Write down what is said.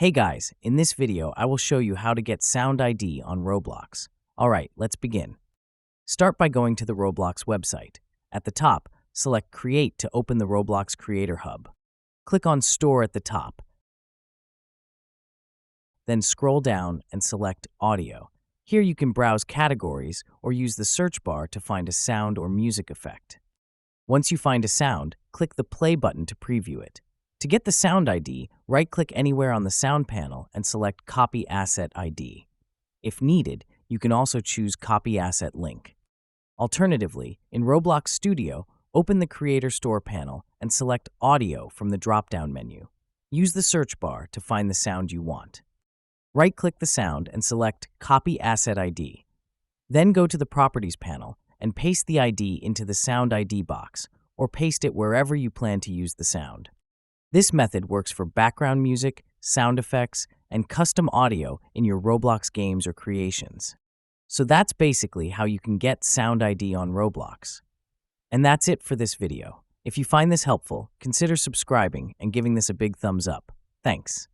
Hey guys, in this video I will show you how to get Sound ID on Roblox. Alright, let's begin. Start by going to the Roblox website. At the top, select Create to open the Roblox Creator Hub. Click on Store at the top. Then scroll down and select Audio. Here you can browse categories or use the search bar to find a sound or music effect. Once you find a sound, click the play button to preview it. To get the sound ID, right-click anywhere on the sound panel and select Copy Asset ID. If needed, you can also choose Copy Asset Link. Alternatively, in Roblox Studio, open the Creator Store panel and select Audio from the drop-down menu. Use the search bar to find the sound you want. Right-click the sound and select Copy Asset ID. Then go to the Properties panel and paste the ID into the Sound ID box, or paste it wherever you plan to use the sound. This method works for background music, sound effects, and custom audio in your Roblox games or creations. So that's basically how you can get Sound ID on Roblox. And that's it for this video. If you find this helpful, consider subscribing and giving this a big thumbs up. Thanks.